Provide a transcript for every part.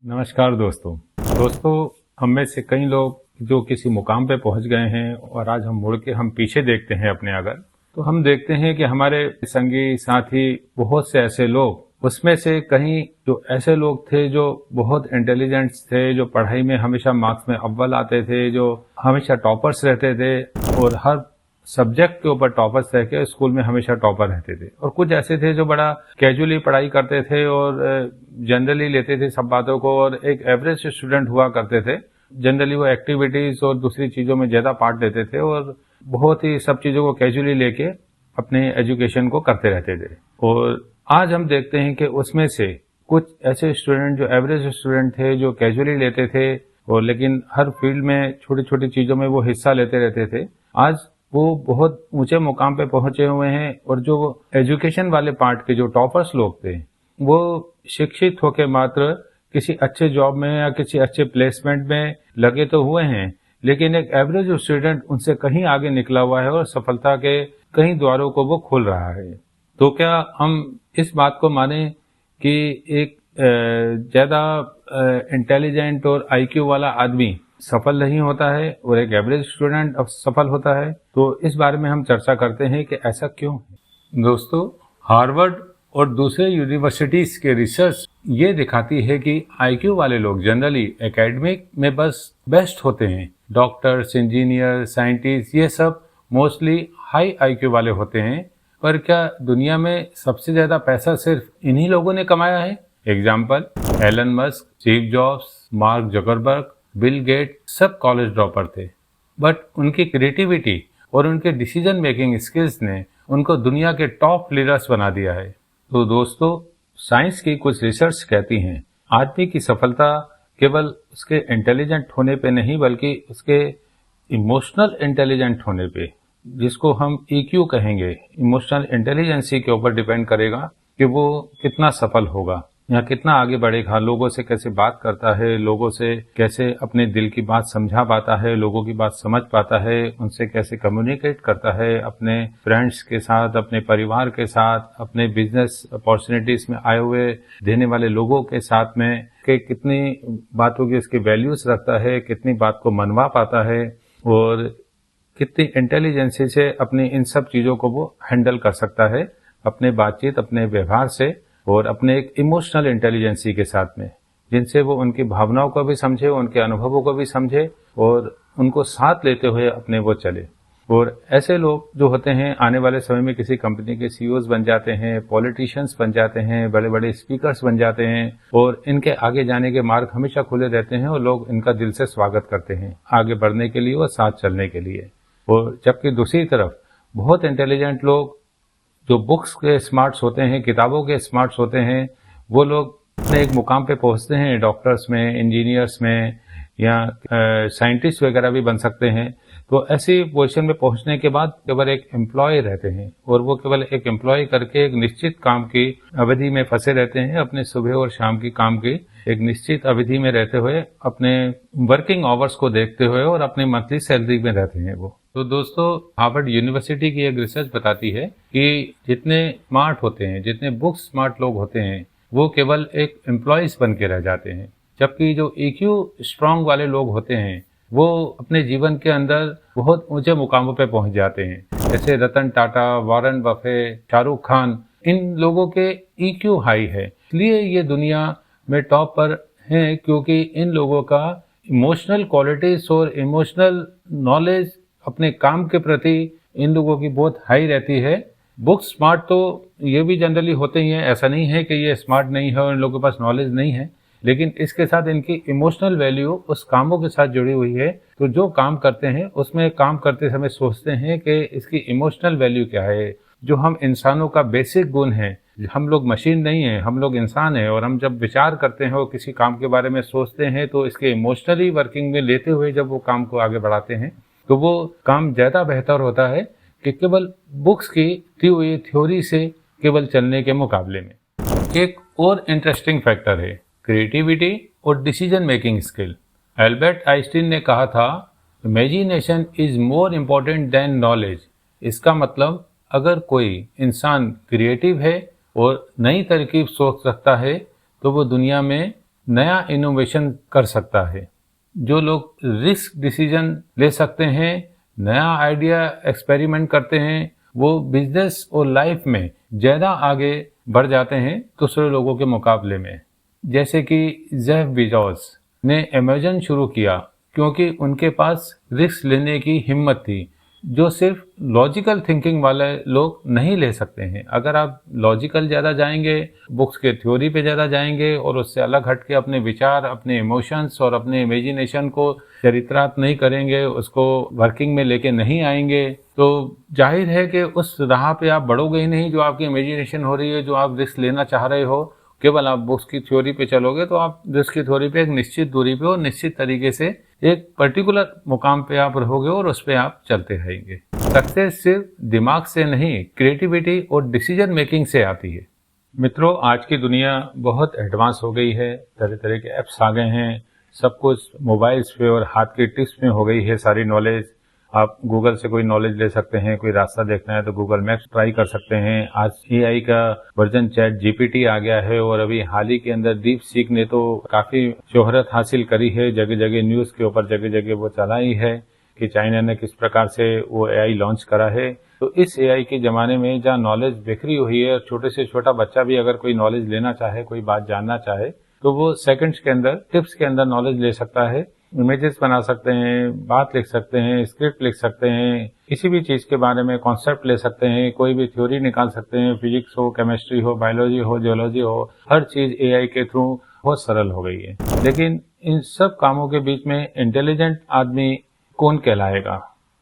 नमस्कार दोस्तों हम में से कई लोग जो किसी मुकाम पे पहुंच गए हैं और आज हम मुड़ के हम पीछे देखते हैं अपने अगर, तो हम देखते हैं कि हमारे संगी साथी बहुत से ऐसे लोग, उसमें से कहीं जो ऐसे लोग थे जो बहुत इंटेलिजेंट थे, जो पढ़ाई में हमेशा मार्क्स में अव्वल आते थे, जो हमेशा टॉपर्स रहते थे और हर सब्जेक्ट के ऊपर टॉपर्स रह के स्कूल में हमेशा टॉपर रहते थे। और कुछ ऐसे थे जो बड़ा कैजुअली पढ़ाई करते थे और जनरली लेते थे सब बातों को, और एक एवरेज स्टूडेंट हुआ करते थे। जनरली वो एक्टिविटीज और दूसरी चीजों में ज्यादा पार्ट लेते थे और बहुत ही सब चीजों को कैजुअली लेके अपने एजुकेशन को करते रहते थे। और आज हम देखते हैं कि उसमें से कुछ ऐसे स्टूडेंट जो एवरेज स्टूडेंट थे, जो कैजुअली लेते थे और लेकिन हर फील्ड में छोटी छोटी चीजों में वो हिस्सा लेते रहते थे, आज वो बहुत ऊंचे मुकाम पे पहुंचे हुए हैं। और जो एजुकेशन वाले पार्ट के जो टॉपर्स लोग थे, वो शिक्षित होकर मात्र किसी अच्छे जॉब में या किसी अच्छे प्लेसमेंट में लगे तो हुए हैं, लेकिन एक एवरेज स्टूडेंट उनसे कहीं आगे निकला हुआ है और सफलता के कई द्वारों को वो खोल रहा है। तो क्या हम इस बात को माने कि एक ज्यादा इंटेलिजेंट और आईक्यू वाला आदमी सफल नहीं होता है और एक एवरेज स्टूडेंट सफल होता है? तो इस बारे में हम चर्चा करते हैं कि ऐसा क्यों है। दोस्तों, हार्वर्ड और दूसरे यूनिवर्सिटीज के रिसर्च ये दिखाती है कि आईक्यू वाले लोग जनरली एकेडमिक में बस बेस्ट होते हैं। डॉक्टर्स, इंजीनियर, साइंटिस्ट, ये सब मोस्टली हाई आईक्यू वाले होते हैं। पर क्या दुनिया में सबसे ज्यादा पैसा सिर्फ इन्हीं लोगों ने कमाया है? Example, Elon Musk, Steve Jobs, Mark Zuckerberg, Bill Gate सब कॉलेज ड्रॉपर थे, बट उनकी क्रिएटिविटी और उनके डिसीजन मेकिंग स्किल्स ने उनको दुनिया के टॉप लीडर्स बना दिया है। तो दोस्तों, साइंस की कुछ रिसर्च कहती हैं आदमी की सफलता केवल उसके इंटेलिजेंट होने पे नहीं, बल्कि उसके इमोशनल इंटेलिजेंट होने पे, जिसको हम ईक्यू कहेंगे, इमोशनल इंटेलिजेंसी के ऊपर डिपेंड करेगा कि वो कितना सफल होगा या कितना आगे बढ़ेगा। लोगों से कैसे बात करता है, लोगों से कैसे अपने दिल की बात समझा पाता है, लोगों की बात समझ पाता है, उनसे कैसे कम्युनिकेट करता है, अपने फ्रेंड्स के साथ, अपने परिवार के साथ, अपने बिजनेस अपॉर्चुनिटीज में आए हुए देने वाले लोगों के साथ में कि कितनी बातों की उसकी वैल्यूज रखता है, कितनी बात को मनवा पाता है और कितनी इंटेलिजेंसी से अपनी इन सब चीजों को वो हैंडल कर सकता है अपने बातचीत, अपने व्यवहार से और अपने एक इमोशनल इंटेलिजेंसी के साथ में, जिनसे वो उनकी भावनाओं को भी समझे, उनके अनुभवों को भी समझे और उनको साथ लेते हुए अपने वो चले। और ऐसे लोग जो होते हैं आने वाले समय में किसी कंपनी के सीईओज बन जाते हैं, पॉलिटिशियंस बन जाते हैं, बड़े बड़े स्पीकर्स बन जाते हैं और इनके आगे जाने के मार्ग हमेशा खुले रहते हैं और लोग इनका दिल से स्वागत करते हैं आगे बढ़ने के लिए और साथ चलने के लिए। और जबकि दूसरी तरफ बहुत इंटेलिजेंट लोग जो बुक्स के स्मार्ट्स होते हैं, किताबों के स्मार्ट्स होते हैं, वो लोग अपने एक मुकाम पे पहुंचते हैं, डॉक्टर्स में, इंजीनियर्स में या साइंटिस्ट वगैरह भी बन सकते हैं। तो ऐसी पोजीशन में पहुंचने के बाद केवल एक एम्प्लॉय रहते हैं और वो केवल एक एम्प्लॉय करके एक निश्चित काम की अवधि में फंसे रहते हैं, अपने सुबह और शाम की काम की एक निश्चित अवधि में रहते हुए, अपने वर्किंग आवर्स को देखते हुए और अपनी मंथली सैलरी में रहते हैं वो। तो दोस्तों, हार्वर्ड यूनिवर्सिटी की एक रिसर्च बताती है कि जितने स्मार्ट होते हैं, जितने बुक स्मार्ट लोग होते हैं, वो केवल एक एम्प्लॉयज बन के रह जाते हैं, जबकि जो ईक्यू स्ट्रांग वाले लोग होते हैं वो अपने जीवन के अंदर बहुत ऊंचे मुकामों पे पहुंच जाते हैं। जैसे रतन टाटा, वॉरेन बफेट, शाहरुख खान, इन लोगों के ईक्यू हाई है, इसलिए ये दुनिया में टॉप पर हैं, क्योंकि इन लोगों का इमोशनल क्वालिटीज और इमोशनल नॉलेज अपने काम के प्रति इन लोगों की बहुत हाई रहती है। बुक स्मार्ट तो ये भी जनरली होते ही हैं, ऐसा नहीं है कि ये स्मार्ट नहीं है और इन लोगों के पास नॉलेज नहीं है, लेकिन इसके साथ इनकी इमोशनल वैल्यू उस कामों के साथ जुड़ी हुई है। तो जो काम करते हैं उसमें काम करते समय सोचते हैं कि इसकी इमोशनल वैल्यू क्या है। जो हम इंसानों का बेसिक गुण है, हम लोग मशीन नहीं है, हम लोग इंसान है, और हम जब विचार करते हैं और किसी काम के बारे में सोचते हैं तो इसके इमोशनली वर्किंग में लेते हुए जब वो काम को आगे बढ़ाते हैं तो वो काम ज्यादा बेहतर होता है कि केवल बुक्स की दी हुई थ्योरी से केवल चलने के मुकाबले में। एक और इंटरेस्टिंग फैक्टर है क्रिएटिविटी और decision making skill. Albert Einstein ने कहा था, imagination is more important then knowledge. इसका मतलब अगर कोई इंसान क्रिएटिव है और नई तरकीब सोच सकता है तो वो दुनिया में नया इनोवेशन कर सकता है। जो लोग रिस्क डिसीजन ले सकते हैं, नया आइडिया एक्सपेरिमेंट करते हैं, वो बिजनेस और लाइफ में ज़्यादा आगे बढ़ जाते हैं दूसरे लोगों के मुकाबले में। जैसे कि जेफ बेजोस ने अमेज़न शुरू किया क्योंकि उनके पास रिस्क लेने की हिम्मत थी, जो सिर्फ लॉजिकल थिंकिंग वाले लोग नहीं ले सकते हैं। अगर आप लॉजिकल ज़्यादा जाएंगे, बुक्स के थ्योरी पे ज़्यादा जाएंगे और उससे अलग हट के अपने विचार, अपने इमोशंस और अपने इमेजिनेशन को चरित्रार्थ नहीं करेंगे, उसको वर्किंग में लेके नहीं आएंगे, तो जाहिर है कि उस राह पे आप बढ़ोगे ही नहीं जो आपकी इमेजिनेशन हो रही है, जो आप रिस्क लेना चाह रहे हो। केवल आप बुक्स की थ्योरी पे चलोगे तो आप रिस्क की थ्योरी पे एक निश्चित दूरी पे और निश्चित तरीके से एक पर्टिकुलर मुकाम पे आप रहोगे और उस पे आप चलते रहेंगे। सक्सेस सिर्फ दिमाग से नहीं, क्रिएटिविटी और डिसीजन मेकिंग से आती है। मित्रों, आज की दुनिया बहुत एडवांस हो गई है, तरह तरह के ऐप्स आ गए हैं, सब कुछ मोबाइल्स पे और हाथ की टिप्स में हो गई है सारी नॉलेज। आप गूगल से कोई नॉलेज ले सकते हैं, कोई रास्ता देखना है तो गूगल मैप्स ट्राई कर सकते हैं। आज एआई का वर्जन चैट जीपीटी आ गया है और अभी हाल ही के अंदर डीप सीक ने तो काफी शोहरत हासिल करी है, जगह जगह न्यूज के ऊपर जगह जगह वो चलाई है कि चाइना ने किस प्रकार से वो एआई लॉन्च करा है। तो इस एआई के जमाने में जहाँ नॉलेज बिखरी हुई है, छोटे से छोटा बच्चा भी अगर कोई नॉलेज लेना चाहे, कोई बात जानना चाहे, तो वो सेकंड्स के अंदर, टिप्स के अंदर नॉलेज ले सकता है। इमेजेस बना सकते हैं, बात लिख सकते हैं, स्क्रिप्ट लिख सकते हैं, किसी भी चीज के बारे में कॉन्सेप्ट ले सकते हैं, कोई भी थ्योरी निकाल सकते हैं, फिजिक्स हो, केमिस्ट्री हो, बायोलॉजी हो, जियोलॉजी हो, हर चीज एआई के थ्रू बहुत सरल हो गई है। लेकिन इन सब कामों के बीच में इंटेलिजेंट आदमी कौन कहलाएगा?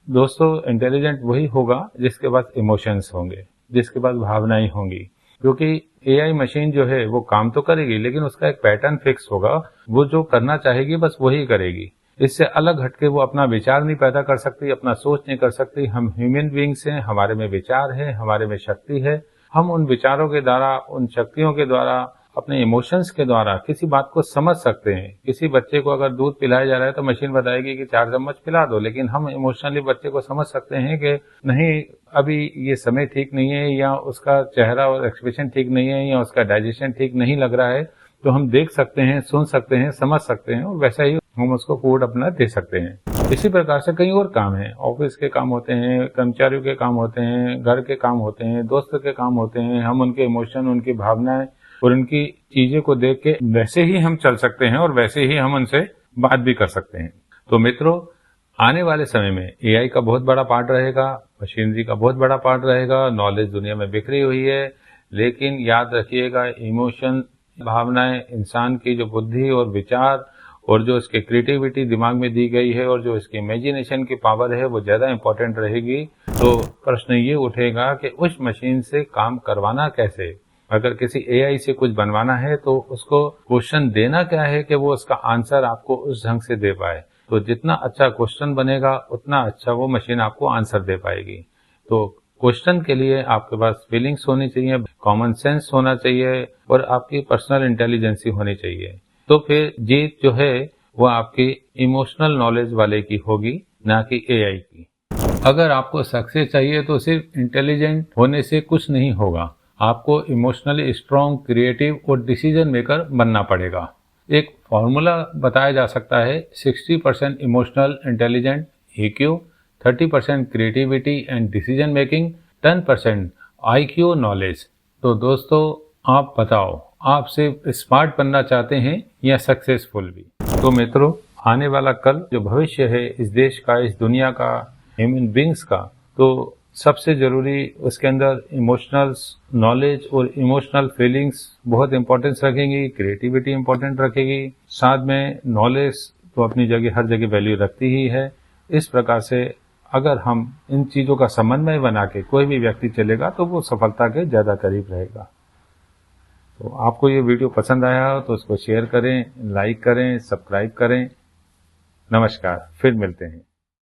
दोस्तों, इंटेलिजेंट वही होगा जिसके पास इमोशंस होंगे, जिसके पास भावनाएं होंगी। क्योंकि एआई मशीन जो है वो काम तो करेगी, लेकिन उसका एक पैटर्न फिक्स होगा। वो जो करना चाहेगी बस वही करेगी। इससे अलग हटके वो अपना विचार नहीं पैदा कर सकती, अपना सोच नहीं कर सकती। हम ह्यूमन बीइंग्स हैं, हमारे में विचार है, हमारे में शक्ति है। हम उन विचारों के द्वारा, उन शक्तियों के द्वारा, अपने इमोशंस के द्वारा किसी बात को समझ सकते हैं। किसी बच्चे को अगर दूध पिलाया जा रहा है तो मशीन बताएगी कि 4 चम्मच पिला दो, लेकिन हम इमोशनली बच्चे को समझ सकते हैं कि नहीं, अभी ये समय ठीक नहीं है, या उसका चेहरा और एक्सप्रेशन ठीक नहीं है, या उसका डाइजेशन ठीक नहीं लग रहा है। तो हम देख सकते हैं, सुन सकते हैं, समझ सकते हैं और वैसा ही हम उसको फूड अपना दे सकते हैं। इसी प्रकार से कई और काम हैं, ऑफिस के काम होते हैं, कर्मचारियों के काम होते हैं, घर के काम होते हैं, दोस्तों के काम होते हैं। हम उनके इमोशन, उनकी भावनाएं और उनकी चीजें को देख के वैसे ही हम चल सकते हैं और वैसे ही हम उनसे बात भी कर सकते हैं। तो मित्रों, आने वाले समय में एआई का बहुत बड़ा पार्ट रहेगा, मशीनरी का बहुत बड़ा पार्ट रहेगा। नॉलेज दुनिया में बिखरी हुई है, लेकिन याद रखिएगा, इमोशन, भावनाएं, इंसान की जो बुद्धि और विचार और जो इसकी क्रिएटिविटी दिमाग में दी गई है और जो इसकी इमेजिनेशन की पावर है, वो ज्यादा इंपॉर्टेंट रहेगी। तो प्रश्न ये उठेगा कि उस मशीन से काम करवाना कैसे? अगर किसी एआई से कुछ बनवाना है तो उसको क्वेश्चन देना क्या है कि वो उसका आंसर आपको उस ढंग से दे पाए। तो जितना अच्छा क्वेश्चन बनेगा उतना अच्छा वो मशीन आपको आंसर दे पाएगी। तो क्वेश्चन के लिए आपके पास फीलिंग्स होनी चाहिए, कॉमन सेंस होना चाहिए और आपकी पर्सनल इंटेलिजेंसी होनी चाहिए। तो फिर जीत जो है वो आपकी इमोशनल नॉलेज वाले की होगी, ना कि एआई की। अगर आपको सक्सेस चाहिए तो सिर्फ इंटेलिजेंट होने से कुछ नहीं होगा, आपको इमोशनली स्ट्रॉन्ग, क्रिएटिव और डिसीजन मेकर बनना पड़ेगा। एक फॉर्मूला बताया जा सकता है, 60% emotional intelligent EQ, 30% creativity and decision making, 10% IQ knowledge. तो दोस्तों, आप बताओ, आप सिर्फ स्मार्ट बनना चाहते हैं या सक्सेसफुल भी? तो मित्रों, आने वाला कल जो भविष्य है इस देश का, इस दुनिया का, ह्यूमन बींग्स का, तो सबसे जरूरी उसके अंदर इमोशनल नॉलेज और इमोशनल फीलिंग्स बहुत इंपॉर्टेंस रखेंगी, क्रिएटिविटी इंपॉर्टेंट रखेगी, साथ में नॉलेज तो अपनी जगह हर जगह वैल्यू रखती ही है। इस प्रकार से अगर हम इन चीजों का समन्वय बना के कोई भी व्यक्ति चलेगा तो वो सफलता के ज्यादा करीब रहेगा। तो आपको ये वीडियो पसंद आया हो तो उसको शेयर करें, लाइक करें, सब्सक्राइब करें। नमस्कार, फिर मिलते हैं।